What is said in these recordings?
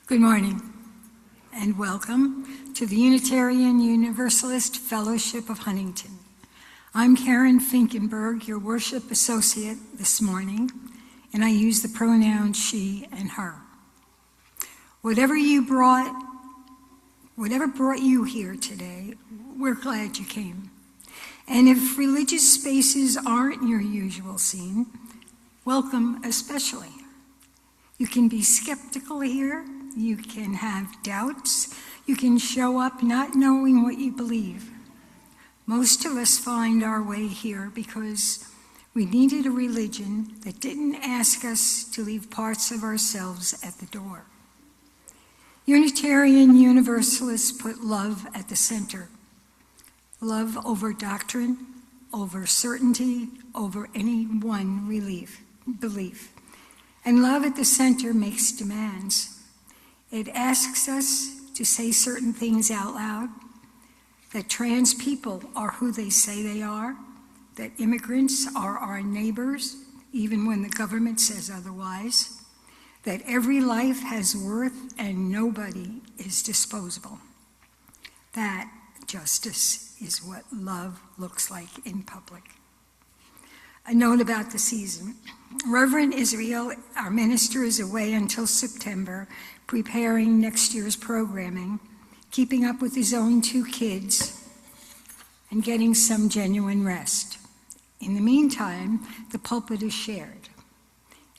Good morning, and welcome to the Unitarian Universalist Fellowship of Huntington. I'm Karen Finkenberg, your worship associate this morning, and I use the pronouns she and her. Whatever brought you here today, we're glad you came. And if religious spaces aren't your usual scene, welcome especially. You can be skeptical here, you can have doubts, you can show up not knowing what you believe. Most of us find our way here because we needed a religion that didn't ask us to leave parts of ourselves at the door. Unitarian Universalists put love at the center. Love over doctrine, over certainty, over any one belief. And love at the center makes demands. It asks us to say certain things out loud, that trans people are who they say they are, that immigrants are our neighbors, even when the government says otherwise, that every life has worth and nobody is disposable. That justice is what love looks like in public. A note about the season. Reverend Israel, our minister, is away until September, preparing next year's programming, keeping up with his own 2 kids, and getting some genuine rest. In the meantime, the pulpit is shared.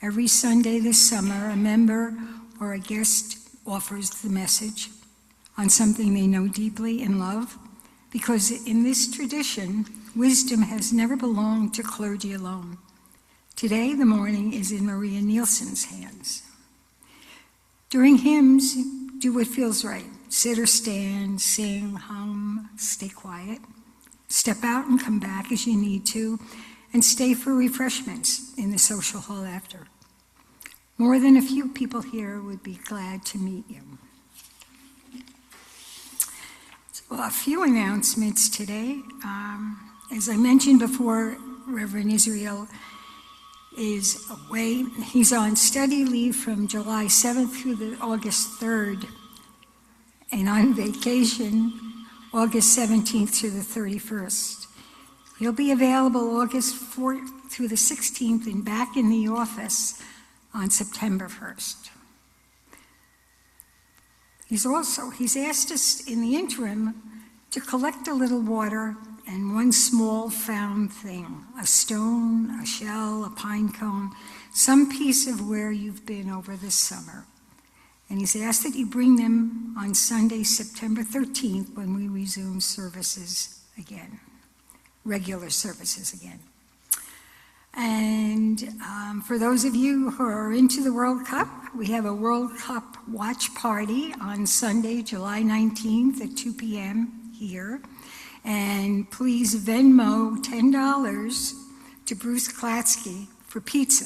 Every Sunday this summer, a member or a guest offers the message on something they know deeply and love, because in this tradition, wisdom has never belonged to clergy alone. Today, the morning is in Maria Nielsen's hands. During hymns, do what feels right. Sit or stand, sing, hum, stay quiet. Step out and come back as you need to, and stay for refreshments in the social hall after. More than a few people here would be glad to meet you. So a few announcements today. As I mentioned before, Reverend Israel is away. He's on study leave from July 7th through August 3rd, and on vacation August 17th through the 31st. He'll be available August 4th through the 16th and back in the office on September 1st. He's asked us in the interim to collect a little water and one small found thing, a stone, a shell, a pine cone, some piece of where you've been over this summer. And he's asked that you bring them on Sunday, September 13th, when we resume services again, regular services again. And for those of you who are into the World Cup, we have a World Cup watch party on Sunday, July 19th at 2 p.m. here. And please Venmo $10 to Bruce Klatsky for pizza.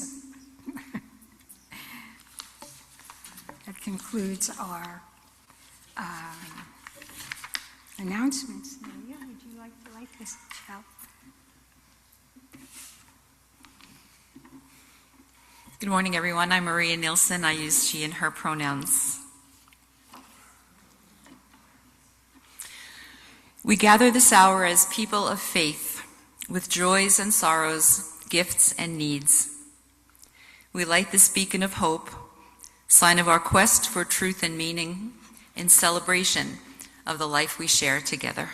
That concludes our announcements. Maria, would you like to light this out? Good morning, everyone. I'm Maria Nielsen. I use she and her pronouns. We gather this hour as people of faith, with joys and sorrows, gifts and needs. We light this beacon of hope, sign of our quest for truth and meaning, in celebration of the life we share together.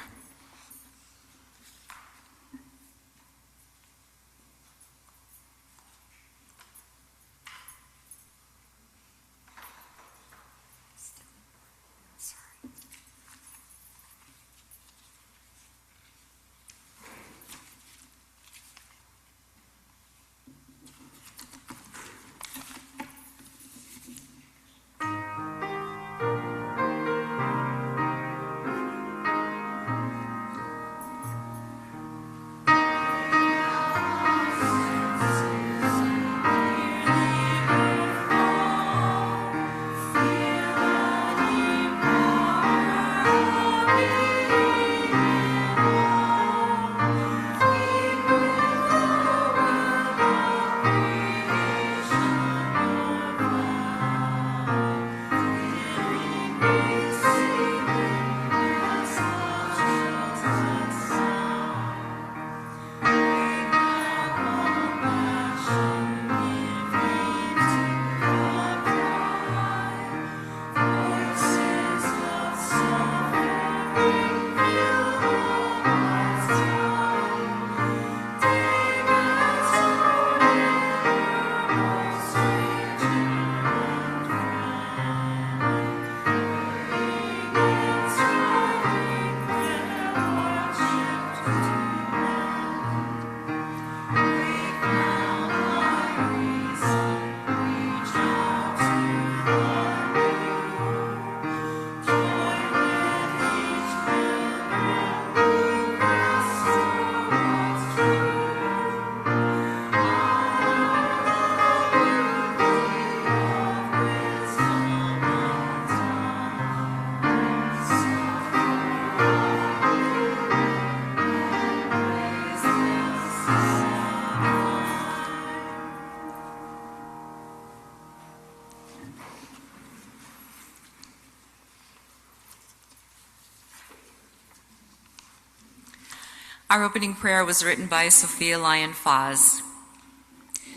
Our opening prayer was written by Sophia Lyon Foz,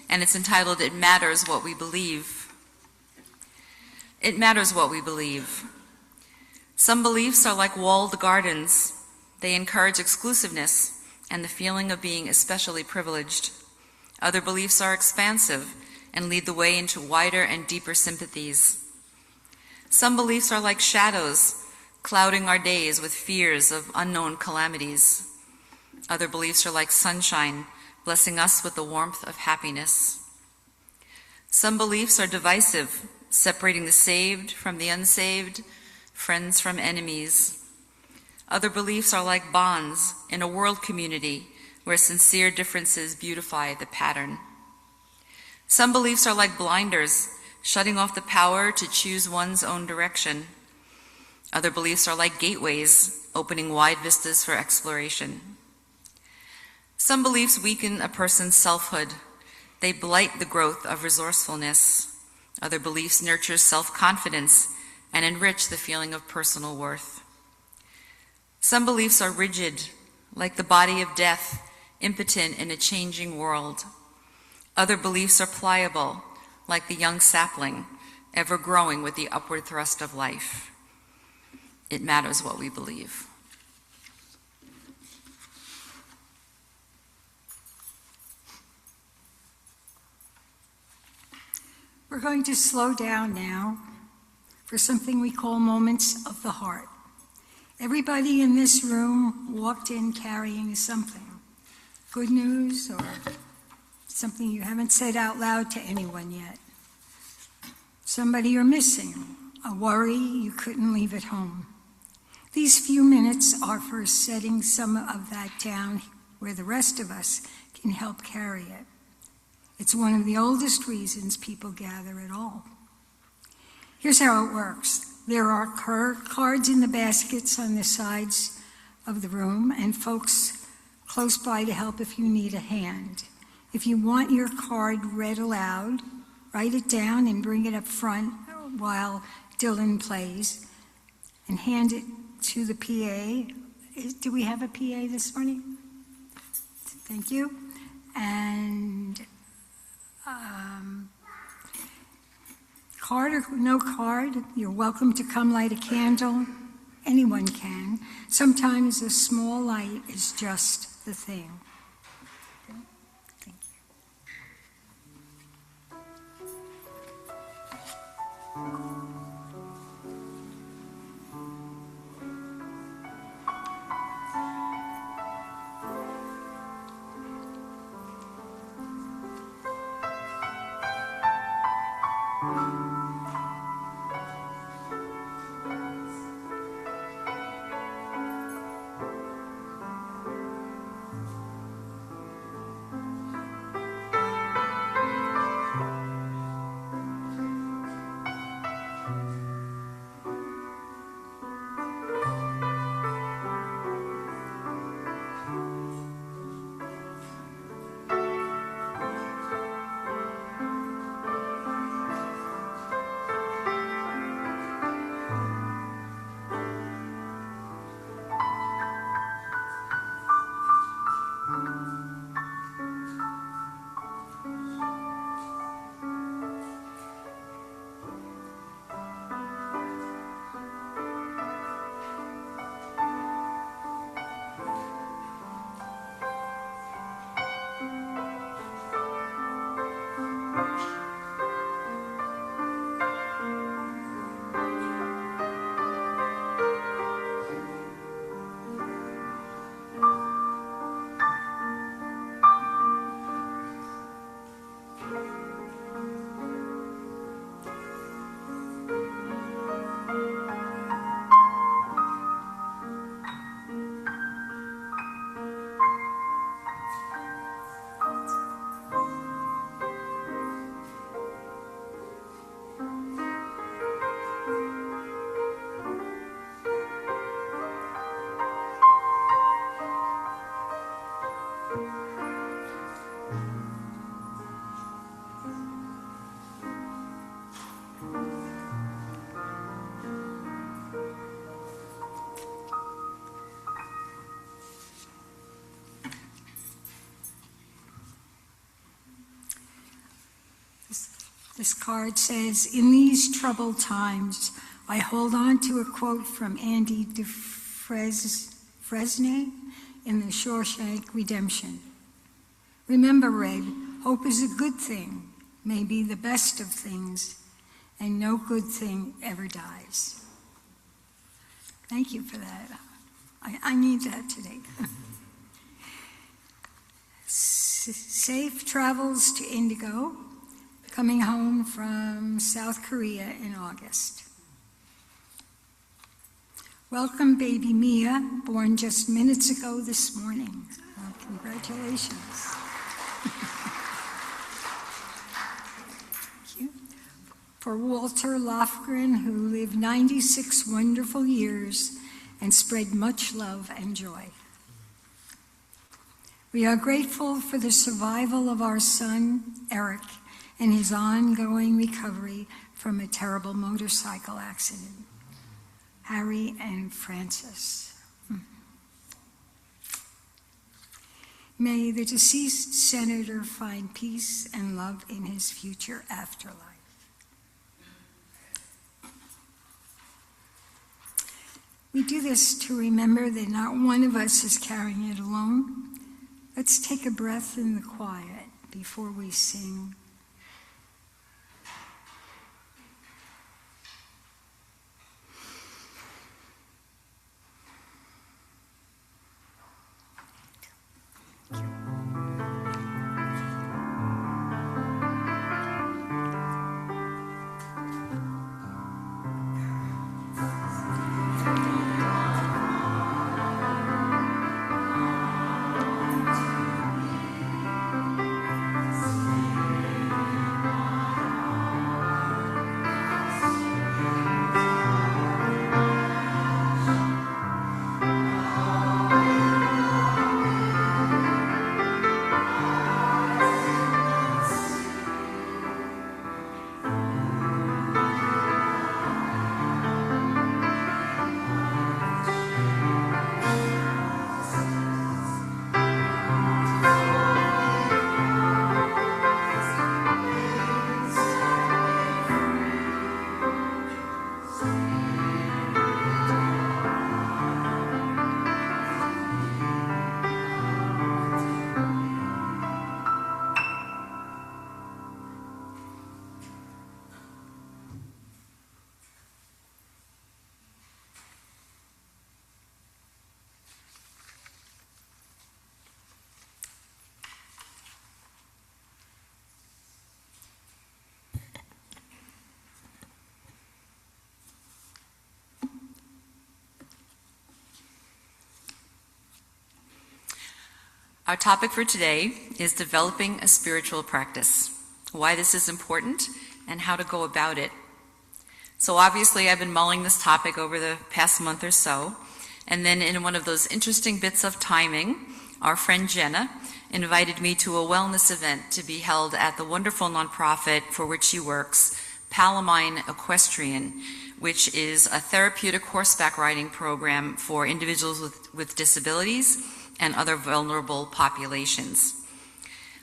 and it's entitled, "It Matters What We Believe." It matters what we believe. Some beliefs are like walled gardens. They encourage exclusiveness and the feeling of being especially privileged. Other beliefs are expansive and lead the way into wider and deeper sympathies. Some beliefs are like shadows, clouding our days with fears of unknown calamities. Other beliefs are like sunshine, blessing us with the warmth of happiness. Some beliefs are divisive, separating the saved from the unsaved, friends from enemies. Other beliefs are like bonds in a world community where sincere differences beautify the pattern. Some beliefs are like blinders, shutting off the power to choose one's own direction. Other beliefs are like gateways, opening wide vistas for exploration. Some beliefs weaken a person's selfhood. They blight the growth of resourcefulness. Other beliefs nurture self-confidence and enrich the feeling of personal worth. Some beliefs are rigid, like the body of death, impotent in a changing world. Other beliefs are pliable, like the young sapling, ever growing with the upward thrust of life. It matters what we believe. We're going to slow down now for something we call moments of the heart. Everybody in this room walked in carrying something, good news or something you haven't said out loud to anyone yet. Somebody you're missing, a worry you couldn't leave at home. These few minutes are for setting some of that down where the rest of us can help carry it. It's one of the oldest reasons people gather at all. Here's how it works. There are cards in the baskets on the sides of the room and folks close by to help if you need a hand. If you want your card read aloud, write it down and bring it up front while Dylan plays and hand it to the PA. Do we have a PA this morning? Thank you. And card or no card, you're welcome to come light a candle. Anyone can. Sometimes a small light is just the thing. Okay? Thank you. This card says, "In these troubled times, I hold on to a quote from Andy Fresnay in The Shawshank Redemption. Remember, Red, hope is a good thing, may be the best of things, and no good thing ever dies." Thank you for that. I need that today. Safe travels to Indigo, coming home from South Korea in August. Welcome, baby Mia, born just minutes ago this morning. Well, congratulations. Thank you. For Walter Lofgren, who lived 96 wonderful years and spread much love and joy. We are grateful for the survival of our son, Eric, and his ongoing recovery from a terrible motorcycle accident. Harry and Francis. May the deceased senator find peace and love in his future afterlife. We do this to remember that not one of us is carrying it alone. Let's take a breath in the quiet before we sing. Our topic for today is developing a spiritual practice, why this is important, and how to go about it. So obviously I've been mulling this topic over the past month or so, and then in one of those interesting bits of timing, our friend Jenna invited me to a wellness event to be held at the wonderful nonprofit for which she works, Palamine Equestrian, which is a therapeutic horseback riding program for individuals with disabilities and other vulnerable populations.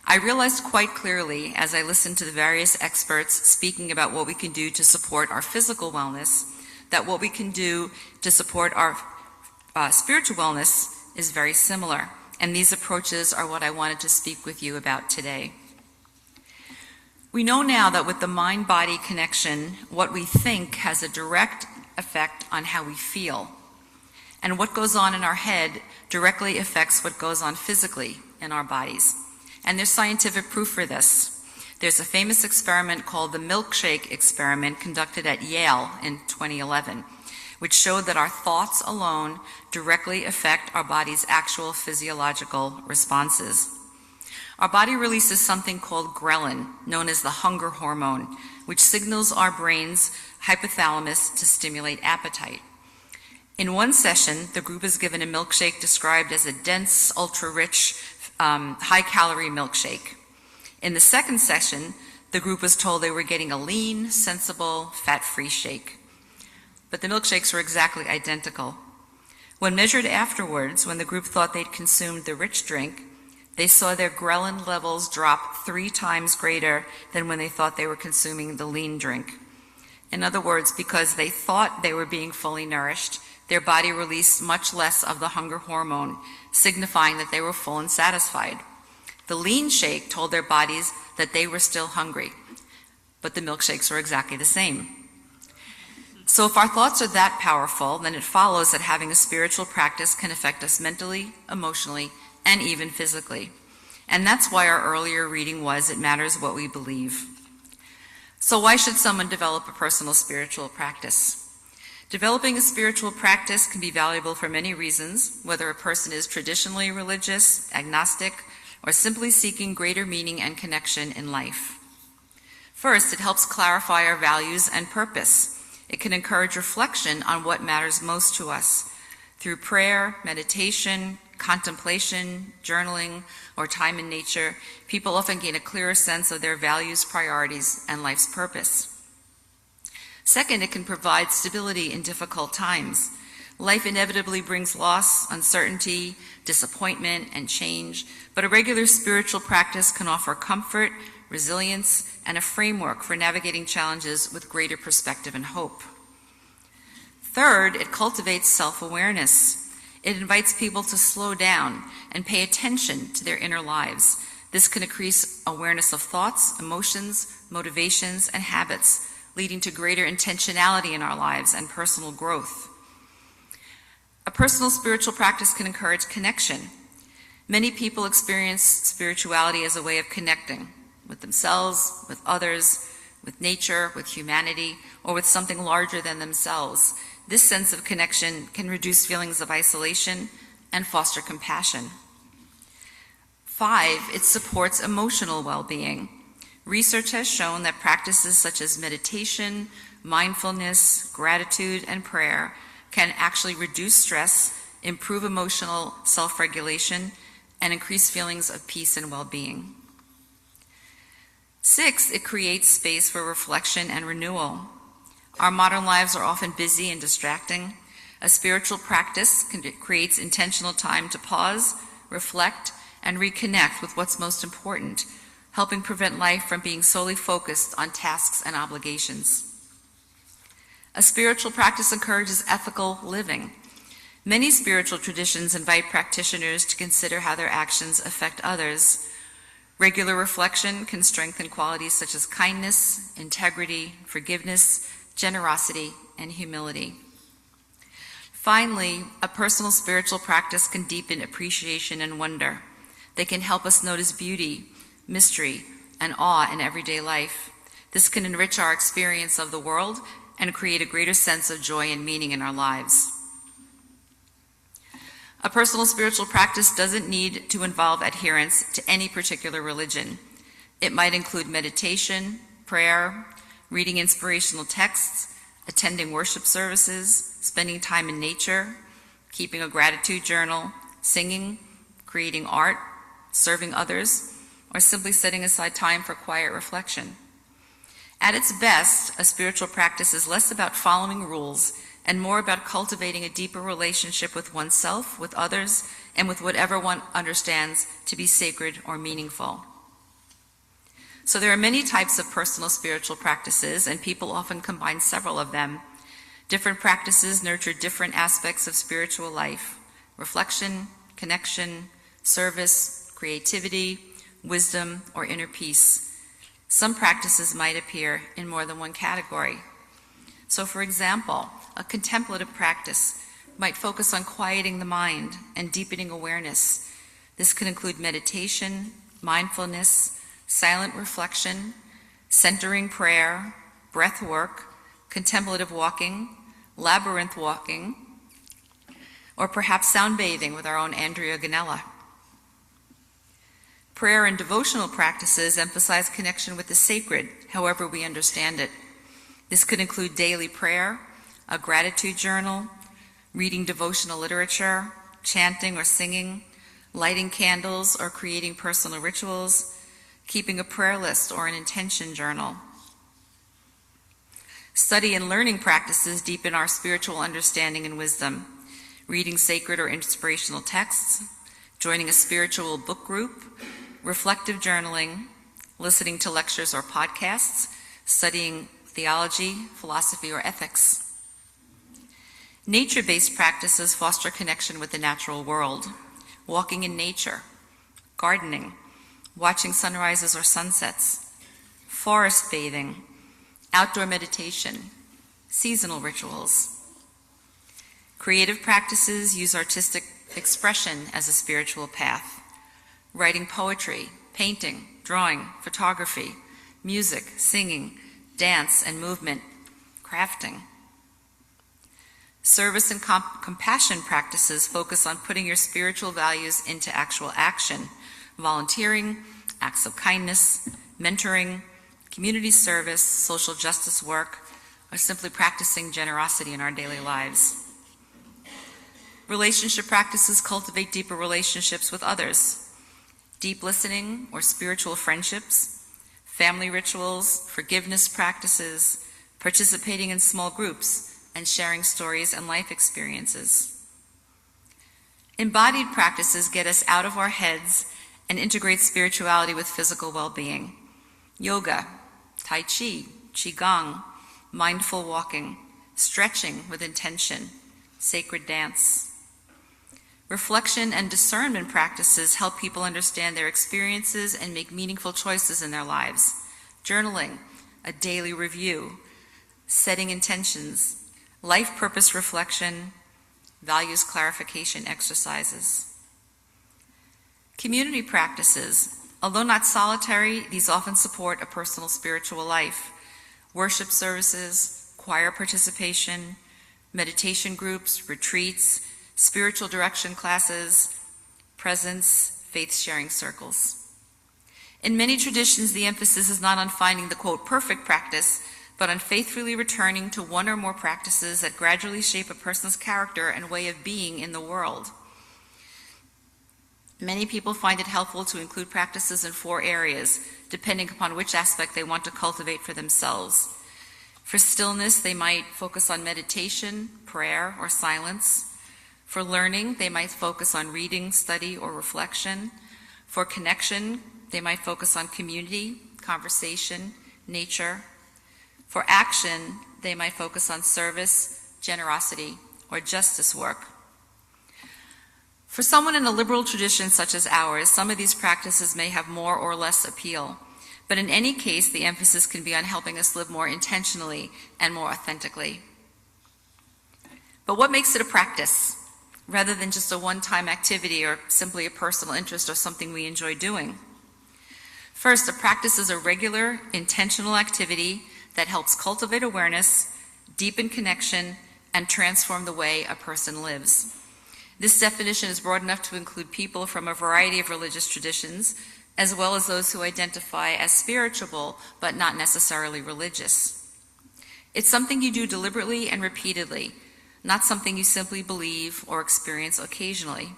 I realized quite clearly as I listened to the various experts speaking about what we can do to support our physical wellness, that what we can do to support our spiritual wellness is very similar. And these approaches are what I wanted to speak with you about today. We know now that with the mind-body connection, what we think has a direct effect on how we feel. And what goes on in our head directly affects what goes on physically in our bodies. And there's scientific proof for this. There's a famous experiment called the milkshake experiment conducted at Yale in 2011, which showed that our thoughts alone directly affect our body's actual physiological responses. Our body releases something called ghrelin, known as the hunger hormone, which signals our brain's hypothalamus to stimulate appetite. In one session, the group is given a milkshake described as a dense, ultra-rich, high-calorie milkshake. In the second session, the group was told they were getting a lean, sensible, fat-free shake. But the milkshakes were exactly identical. When measured afterwards, when the group thought they'd consumed the rich drink, They saw their ghrelin levels drop 3 times greater than when they thought they were consuming the lean drink. In other words, because they thought they were being fully nourished, their body released much less of the hunger hormone, signifying that they were full and satisfied. The lean shake told their bodies that they were still hungry, but the milkshakes were exactly the same. So if our thoughts are that powerful, then it follows that having a spiritual practice can affect us mentally, emotionally, and even physically. And that's why our earlier reading was, it matters what we believe. So why should someone develop a personal spiritual practice? Developing a spiritual practice can be valuable for many reasons, whether a person is traditionally religious, agnostic, or simply seeking greater meaning and connection in life. First, it helps clarify our values and purpose. It can encourage reflection on what matters most to us. Through prayer, meditation, contemplation, journaling, or time in nature, people often gain a clearer sense of their values, priorities, and life's purpose. Second, it can provide stability in difficult times. Life inevitably brings loss, uncertainty, disappointment, and change, but a regular spiritual practice can offer comfort, resilience, and a framework for navigating challenges with greater perspective and hope. Third, it cultivates self-awareness. It invites people to slow down and pay attention to their inner lives. This can increase awareness of thoughts, emotions, motivations, and habits, leading to greater intentionality in our lives and personal growth. A personal spiritual practice can encourage connection. Many people experience spirituality as a way of connecting with themselves, with others, with nature, with humanity, or with something larger than themselves. This sense of connection can reduce feelings of isolation and foster compassion. 5, it supports emotional well-being. Research has shown that practices such as meditation, mindfulness, gratitude, and prayer can actually reduce stress, improve emotional self-regulation, and increase feelings of peace and well-being. 6, it creates space for reflection and renewal. Our modern lives are often busy and distracting. A spiritual practice creates intentional time to pause, reflect, and reconnect with what's most important, helping prevent life from being solely focused on tasks and obligations. A spiritual practice encourages ethical living. Many spiritual traditions invite practitioners to consider how their actions affect others. Regular reflection can strengthen qualities such as kindness, integrity, forgiveness, generosity, and humility. Finally, a personal spiritual practice can deepen appreciation and wonder. They can help us notice beauty, mystery, and awe in everyday life. This can enrich our experience of the world and create a greater sense of joy and meaning in our lives. A personal spiritual practice doesn't need to involve adherence to any particular religion. It might include meditation, prayer, reading inspirational texts, attending worship services, spending time in nature, keeping a gratitude journal, singing, creating art, serving others, or simply setting aside time for quiet reflection. At its best, a spiritual practice is less about following rules and more about cultivating a deeper relationship with oneself, with others, and with whatever one understands to be sacred or meaningful. So there are many types of personal spiritual practices, and people often combine several of them. Different practices nurture different aspects of spiritual life: reflection, connection, service, creativity, wisdom, or inner peace. Some practices might appear in more than one category. So for example, a contemplative practice might focus on quieting the mind and deepening awareness. This can include meditation, mindfulness, silent reflection, centering prayer, breath work, contemplative walking, labyrinth walking, or perhaps sound bathing with our own Andrea Ganella. Prayer and devotional practices emphasize connection with the sacred, however we understand it. This could include daily prayer, a gratitude journal, reading devotional literature, chanting or singing, lighting candles or creating personal rituals, keeping a prayer list or an intention journal. Study and learning practices deepen our spiritual understanding and wisdom. Reading sacred or inspirational texts, joining a spiritual book group, reflective journaling, listening to lectures or podcasts, studying theology, philosophy, or ethics. Nature-based practices foster connection with the natural world, walking in nature, gardening, watching sunrises or sunsets, forest bathing, outdoor meditation, seasonal rituals. Creative practices use artistic expression as a spiritual path, writing poetry, painting, drawing, photography, music, singing, dance and movement, crafting. Service and compassion practices focus on putting your spiritual values into actual action, volunteering, acts of kindness, mentoring, community service, social justice work, or simply practicing generosity in our daily lives. Relationship practices cultivate deeper relationships with others, deep listening or spiritual friendships, family rituals, forgiveness practices, participating in small groups, and sharing stories and life experiences. Embodied practices get us out of our heads and integrate spirituality with physical well-being. Yoga, Tai Chi, Qigong, mindful walking, stretching with intention, sacred dance. Reflection and discernment practices help people understand their experiences and make meaningful choices in their lives. Journaling, a daily review, setting intentions, life purpose reflection, values clarification exercises. Community practices, although not solitary, these often support a personal spiritual life. Worship services, choir participation, meditation groups, retreats, spiritual direction classes, presence, faith-sharing circles. In many traditions, the emphasis is not on finding the, quote, perfect practice, but on faithfully returning to one or more practices that gradually shape a person's character and way of being in the world. Many people find it helpful to include practices in 4 areas, depending upon which aspect they want to cultivate for themselves. For stillness, they might focus on meditation, prayer, or silence. For learning, they might focus on reading, study, or reflection. For connection, they might focus on community, conversation, nature. For action, they might focus on service, generosity, or justice work. For someone in a liberal tradition such as ours, some of these practices may have more or less appeal. But in any case, the emphasis can be on helping us live more intentionally and more authentically. But what makes it a practice, rather than just a one-time activity or simply a personal interest or something we enjoy doing? First, a practice is a regular, intentional activity that helps cultivate awareness, deepen connection, and transform the way a person lives. This definition is broad enough to include people from a variety of religious traditions, as well as those who identify as spiritual but not necessarily religious. It's something you do deliberately and repeatedly, not something you simply believe or experience occasionally.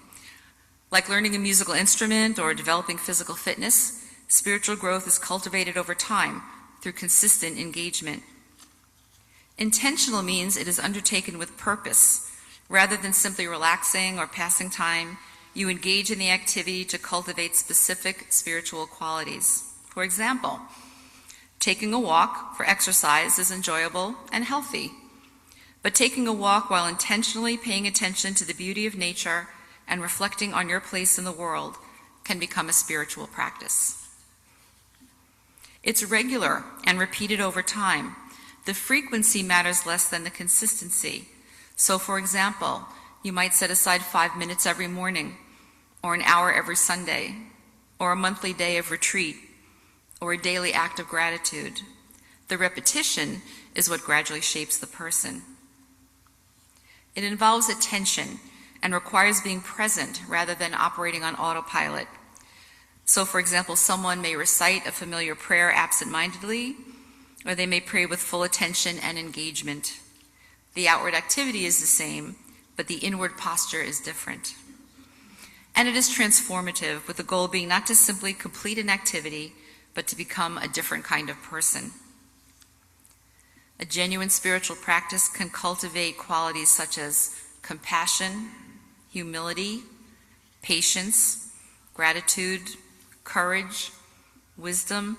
Like learning a musical instrument or developing physical fitness, spiritual growth is cultivated over time through consistent engagement. Intentional means it is undertaken with purpose. Rather than simply relaxing or passing time, you engage in the activity to cultivate specific spiritual qualities. For example, taking a walk for exercise is enjoyable and healthy. But taking a walk while intentionally paying attention to the beauty of nature and reflecting on your place in the world can become a spiritual practice. It's regular and repeated over time. The frequency matters less than the consistency. So, for example, you might set aside 5 minutes every morning, or an hour every Sunday, or a monthly day of retreat, or a daily act of gratitude. The repetition is what gradually shapes the person. It involves attention and requires being present rather than operating on autopilot. So, for example, someone may recite a familiar prayer absent-mindedly, or they may pray with full attention and engagement. The outward activity is the same, but the inward posture is different. And it is transformative, with the goal being not to simply complete an activity, but to become a different kind of person. A genuine spiritual practice can cultivate qualities such as compassion, humility, patience, gratitude, courage, wisdom,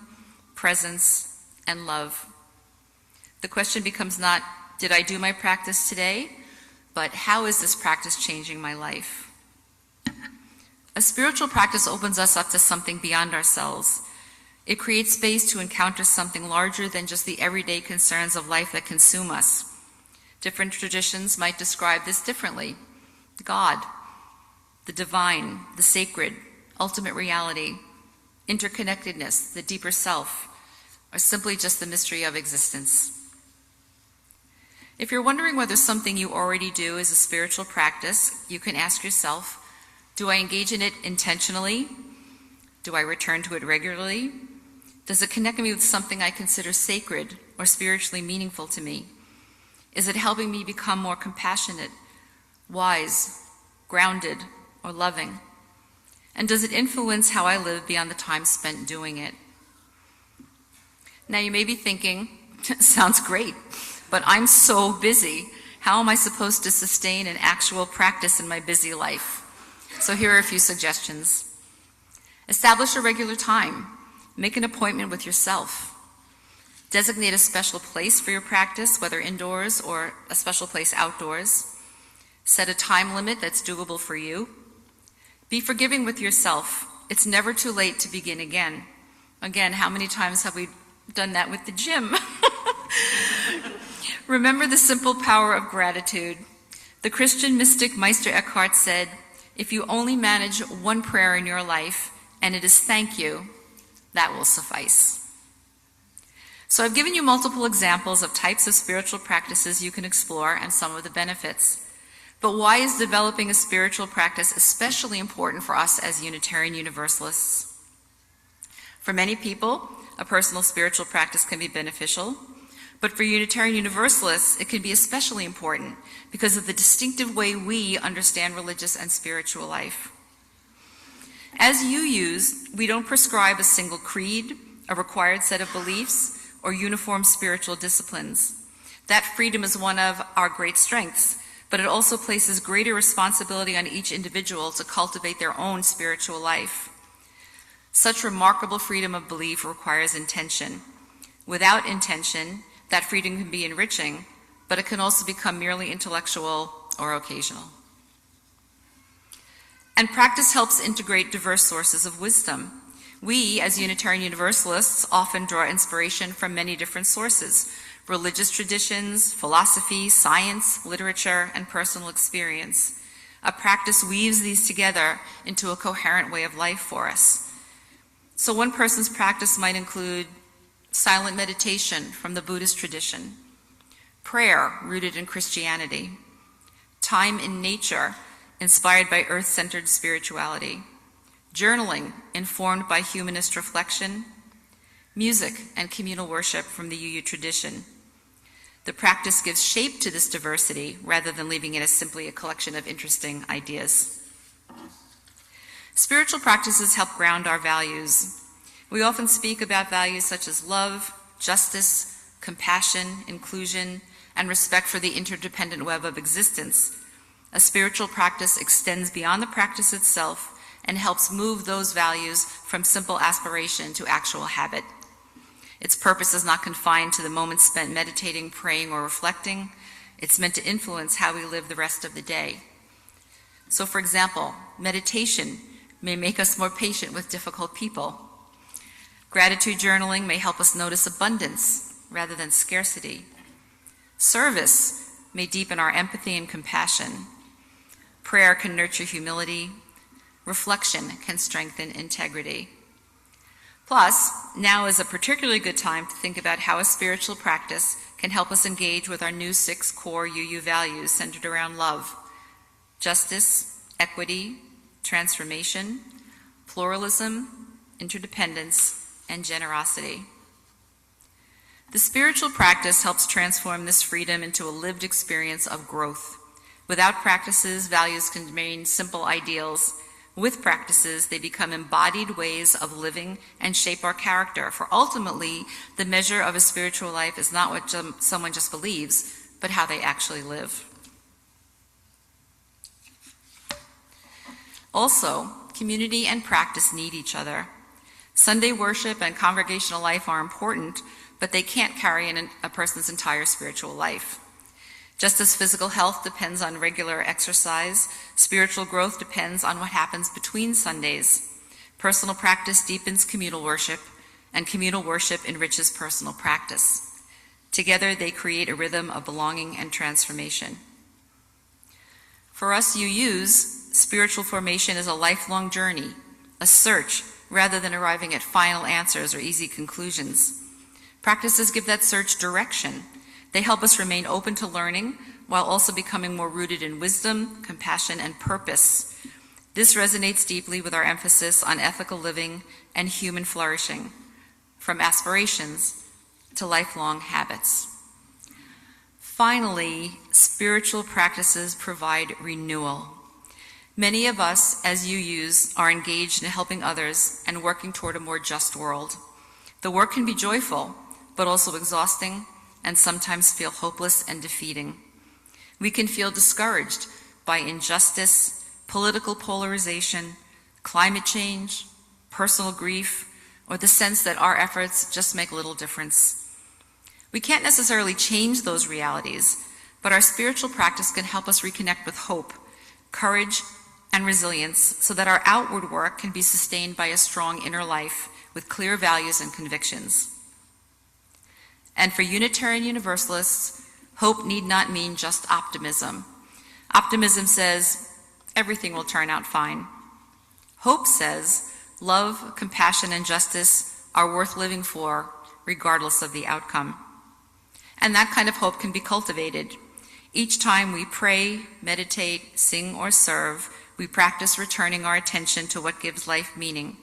presence, and love. The question becomes not, did I do my practice today? But how is this practice changing my life? A spiritual practice opens us up to something beyond ourselves. It creates space to encounter something larger than just the everyday concerns of life that consume us. Different traditions might describe this differently. God, the divine, the sacred, ultimate reality, interconnectedness, the deeper self, or simply just the mystery of existence. If you're wondering whether something you already do is a spiritual practice, you can ask yourself, do I engage in it intentionally? Do I return to it regularly? Does it connect me with something I consider sacred or spiritually meaningful to me? Is it helping me become more compassionate, wise, grounded, or loving? And does it influence how I live beyond the time spent doing it? Now you may be thinking, sounds great, but I'm so busy. How am I supposed to sustain an actual practice in my busy life? So here are a few suggestions. Establish a regular time. Make an appointment with yourself. Designate a special place for your practice, whether indoors or a special place outdoors. Set a time limit that's doable for you. Be forgiving with yourself. It's never too late to begin again. Again, how many times have we done that with the gym? Remember the simple power of gratitude. The Christian mystic Meister Eckhart said, if you only manage one prayer in your life, and it is thank you, that will suffice. So I've given you multiple examples of types of spiritual practices you can explore and some of the benefits. But why is developing a spiritual practice especially important for us as Unitarian Universalists? For many people, a personal spiritual practice can be beneficial. But for Unitarian Universalists, it can be especially important because of the distinctive way we understand religious and spiritual life. As UUs, we don't prescribe a single creed, a required set of beliefs, or uniform spiritual disciplines. That freedom is one of our great strengths, but it also places greater responsibility on each individual to cultivate their own spiritual life. Such remarkable freedom of belief requires intention. Without intention, that freedom can be enriching, but it can also become merely intellectual or occasional. And practice helps integrate diverse sources of wisdom. We, as Unitarian Universalists, often draw inspiration from many different sources: religious traditions, philosophy, science, literature, and personal experience. A practice weaves these together into a coherent way of life for us. So one person's practice might include silent meditation from the Buddhist tradition, prayer rooted in Christianity, time in nature inspired by earth-centered spirituality, journaling informed by humanist reflection, music and communal worship from the UU tradition. The practice gives shape to this diversity rather than leaving it as simply a collection of interesting ideas. Spiritual practices help ground our values. We often speak about values such as love, justice, compassion, inclusion, and respect for the interdependent web of existence. A spiritual practice extends beyond the practice itself and helps move those values from simple aspiration to actual habit. Its purpose is not confined to the moments spent meditating, praying, or reflecting. It's meant to influence how we live the rest of the day. So, for example, meditation may make us more patient with difficult people. Gratitude journaling may help us notice abundance rather than scarcity. Service may deepen our empathy and compassion. Prayer can nurture humility. Reflection can strengthen integrity. Plus, now is a particularly good time to think about how a spiritual practice can help us engage with our new 6 core UU values centered around love: justice, equity, transformation, pluralism, interdependence, and generosity. The spiritual practice helps transform this freedom into a lived experience of growth. Without practices, values can remain simple ideals. With practices, they become embodied ways of living and shape our character, for ultimately, the measure of a spiritual life is not what someone just believes, but how they actually live. Also, community and practice need each other. Sunday worship and congregational life are important, but they can't carry a person's entire spiritual life. Just as physical health depends on regular exercise, spiritual growth depends on what happens between Sundays. Personal practice deepens communal worship, and communal worship enriches personal practice. Together, they create a rhythm of belonging and transformation. For us UUs, spiritual formation is a lifelong journey, a search rather than arriving at final answers or easy conclusions. Practices give that search direction. They help us remain open to learning while also becoming more rooted in wisdom, compassion, and purpose. This resonates deeply with our emphasis on ethical living and human flourishing, from aspirations to lifelong habits. Finally, spiritual practices provide renewal. Many of us, as UUs, are engaged in helping others and working toward a more just world. The work can be joyful, but also exhausting, and sometimes feel hopeless and defeating. We can feel discouraged by injustice, political polarization, climate change, personal grief, or the sense that our efforts just make little difference. We can't necessarily change those realities, but our spiritual practice can help us reconnect with hope, courage, and resilience so that our outward work can be sustained by a strong inner life with clear values and convictions. And for Unitarian Universalists, hope need not mean just optimism. Optimism says, everything will turn out fine. Hope says, love, compassion, and justice are worth living for, regardless of the outcome. And that kind of hope can be cultivated. Each time we pray, meditate, sing, or serve, we practice returning our attention to what gives life meaning,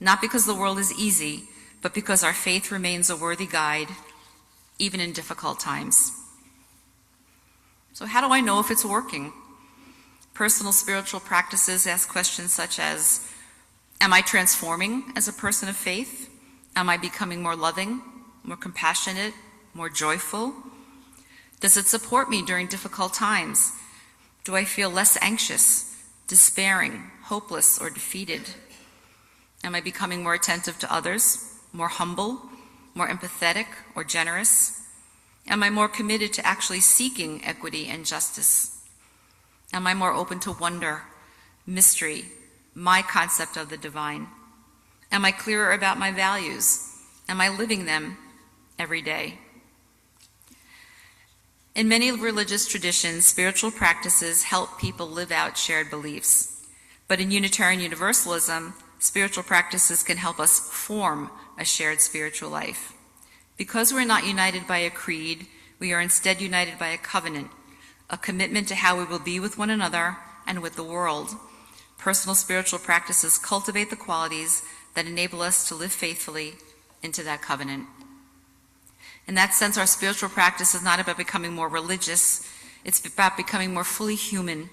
not because the world is easy, but because our faith remains a worthy guide, even in difficult times. So how do I know if it's working? Personal spiritual practices ask questions such as, am I transforming as a person of faith? Am I becoming more loving, more compassionate, more joyful? Does it support me during difficult times? Do I feel less anxious, despairing, hopeless, or defeated? Am I becoming more attentive to others, more humble, more empathetic, or generous? Am I more committed to actually seeking equity and justice? Am I more open to wonder, mystery, my concept of the divine? Am I clearer about my values? Am I living them every day? In many religious traditions, spiritual practices help people live out shared beliefs. But in Unitarian Universalism, spiritual practices can help us form a shared spiritual life. Because we're not united by a creed, we are instead united by a covenant, a commitment to how we will be with one another and with the world. Personal spiritual practices cultivate the qualities that enable us to live faithfully into that covenant. In that sense, our spiritual practice is not about becoming more religious. It's about becoming more fully human,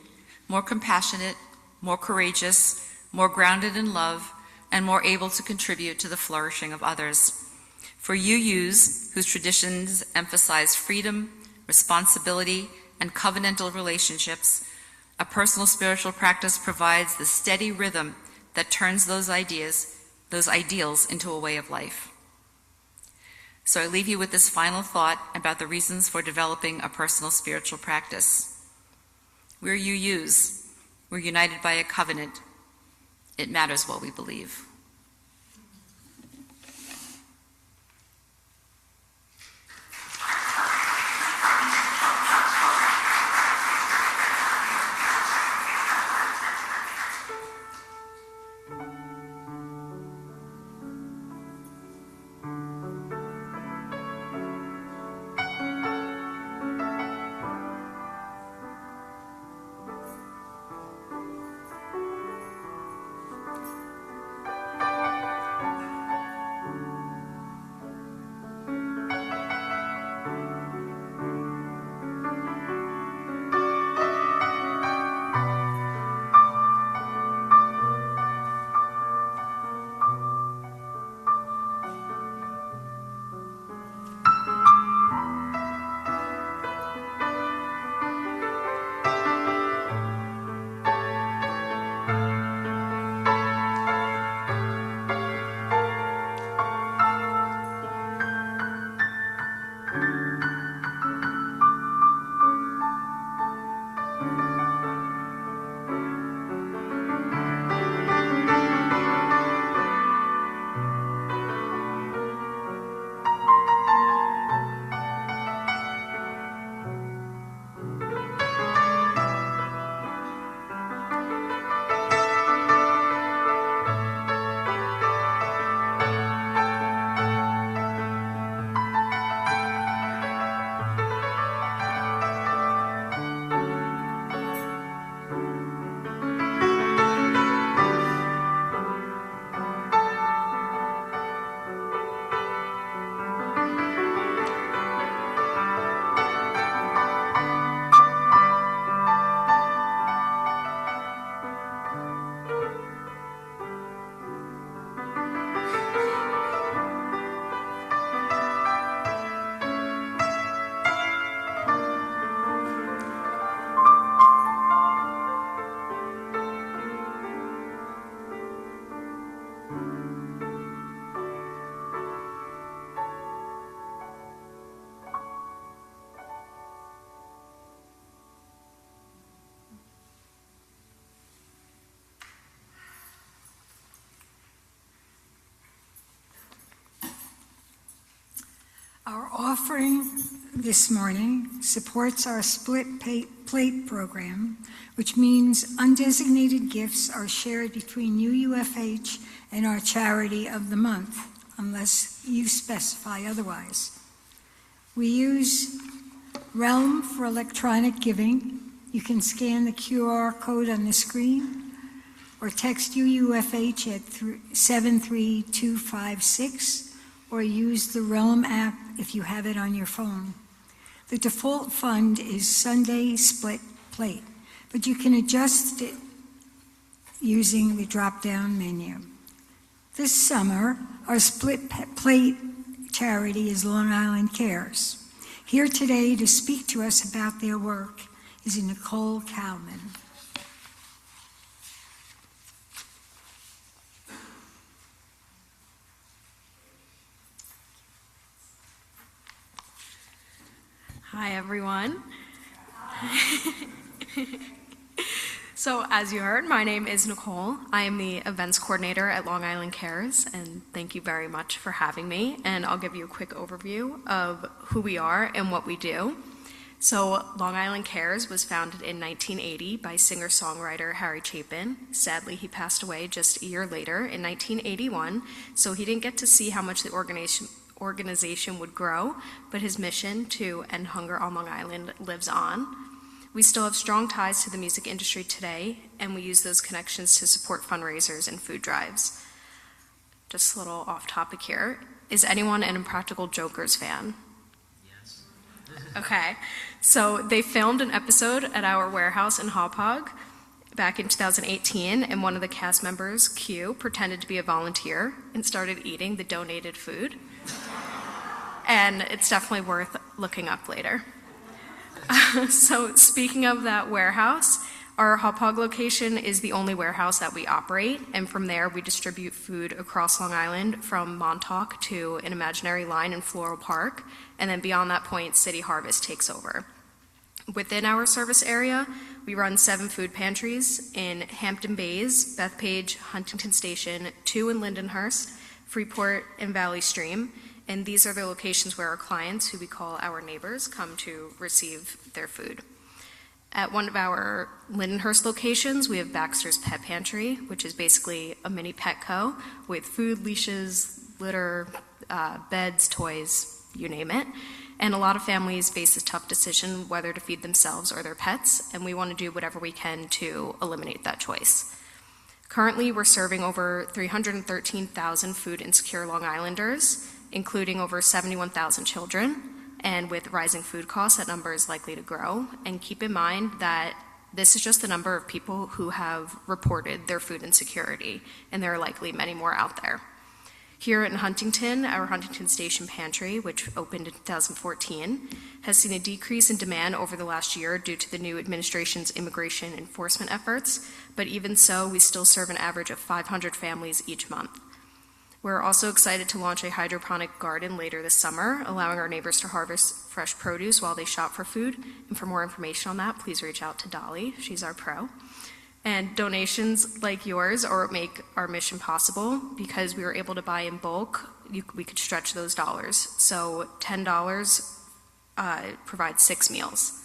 more compassionate, more courageous, more grounded in love, and more able to contribute to the flourishing of others. For UUs, whose traditions emphasize freedom, responsibility, and covenantal relationships, a personal spiritual practice provides the steady rhythm that turns those ideals into a way of life. So I leave you with this final thought about the reasons for developing a personal spiritual practice. We're UUs. We're united by a covenant. It matters what we believe. offering this morning supports our split plate program, which means undesignated gifts are shared between UUFH and our charity of the month, unless you specify otherwise. We use Realm for electronic giving. You can scan the QR code on the screen or text UUFH at 73256 or use the Realm app if you have it on your phone. The default fund is Sunday Split Plate, but you can adjust it using the drop-down menu. This summer, our Split Plate charity is Long Island Cares. Here today to speak to us about their work is Nicole Kalman. Hi, everyone. So, as you heard, my name is Nicole. I am the events coordinator at Long Island Cares, and thank you very much for having me. And I'll give you a quick overview of who we are and what we do. So, Long Island Cares was founded in 1980 by singer-songwriter Harry Chapin. Sadly, he passed away just a year later in 1981, so he didn't get to see how much the organization would grow, but his mission to end hunger on Long Island lives on. We still have strong ties to the music industry today, and we use those connections to support fundraisers and food drives. Just a little off topic here. Is anyone an Impractical Jokers fan? Yes. Okay. So they filmed an episode at our warehouse in Hauppauge back in 2018, and one of the cast members, Q, pretended to be a volunteer and started eating the donated food. And it's definitely worth looking up later. So speaking of that warehouse, our Hauppauge location is the only warehouse that we operate, and from there we distribute food across Long Island from Montauk to an imaginary line in Floral Park, and then beyond that point, City Harvest takes over. Within our service area, we run 7 food pantries in Hampton Bays, Bethpage, Huntington Station, 2 in Lindenhurst, Freeport, and Valley Stream. And these are the locations where our clients, who we call our neighbors, come to receive their food. At one of our Lindenhurst locations, we have Baxter's Pet Pantry, which is basically a mini Petco with food, leashes, litter, beds, toys, you name it. And a lot of families face this tough decision whether to feed themselves or their pets, and we want to do whatever we can to eliminate that choice. Currently, we're serving over 313,000 food insecure Long Islanders, including over 71,000 children, and with rising food costs, that number is likely to grow. And keep in mind that this is just the number of people who have reported their food insecurity, and there are likely many more out there. Here in Huntington, our Huntington Station Pantry, which opened in 2014, has seen a decrease in demand over the last year due to the new administration's immigration enforcement efforts, but even so, we still serve an average of 500 families each month. We're also excited to launch a hydroponic garden later this summer, allowing our neighbors to harvest fresh produce while they shop for food. And for more information on that, please reach out to Dolly. She's our pro. And donations like yours make our mission possible. Because we were able to buy in bulk, we could stretch those dollars. So $10 provides 6 meals.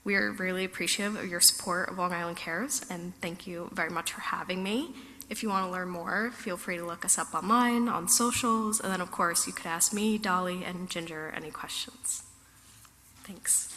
We are really appreciative of your support of Long Island Cares, and thank you very much for having me. If you want to learn more, feel free to look us up online, on socials, and then of course you could ask me, Dolly, and Ginger any questions. Thanks.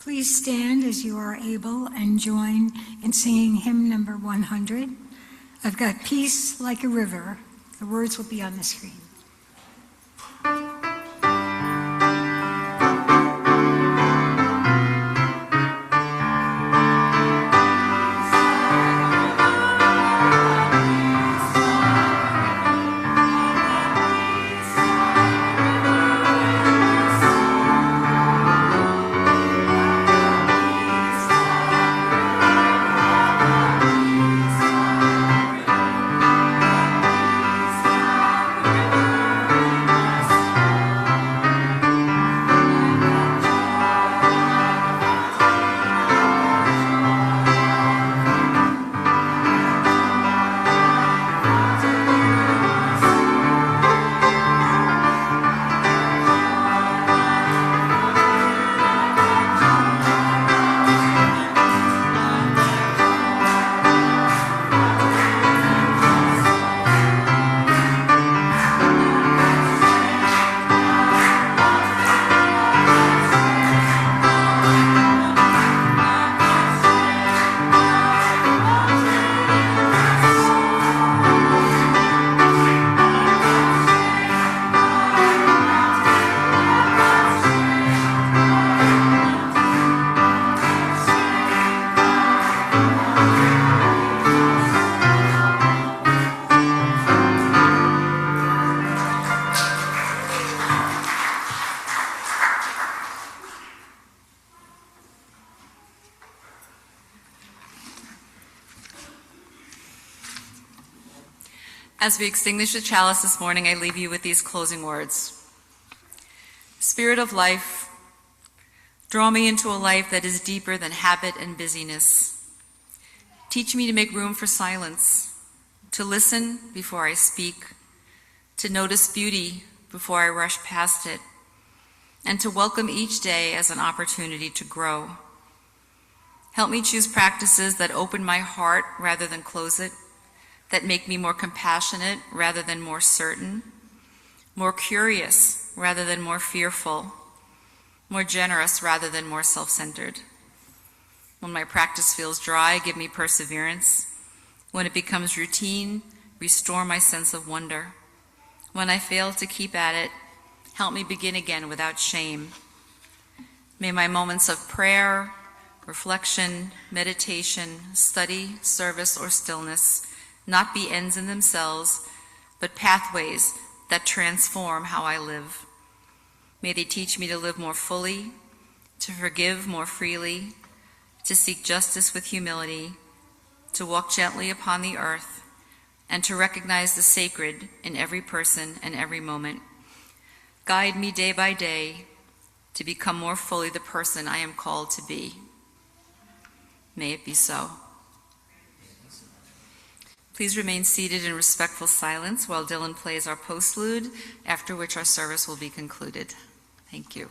Please stand as you are able and join in singing hymn number 100. I've got peace like a river. The words will be on the screen. As we extinguish the chalice this morning, I leave you with these closing words. Spirit of life, draw me into a life that is deeper than habit and busyness. Teach me to make room for silence, to listen before I speak, to notice beauty before I rush past it, and to welcome each day as an opportunity to grow. Help me choose practices that open my heart rather than close it, that make me more compassionate rather than more certain, more curious rather than more fearful, more generous rather than more self-centered. When my practice feels dry, give me perseverance. When it becomes routine, restore my sense of wonder. When I fail to keep at it, help me begin again without shame. May my moments of prayer, reflection, meditation, study, service, or stillness not be ends in themselves, but pathways that transform how I live. May they teach me to live more fully, to forgive more freely, to seek justice with humility, to walk gently upon the earth, and to recognize the sacred in every person and every moment. Guide me day by day to become more fully the person I am called to be. May it be so. Please remain seated in respectful silence while Dylan plays our postlude, after which our service will be concluded. Thank you.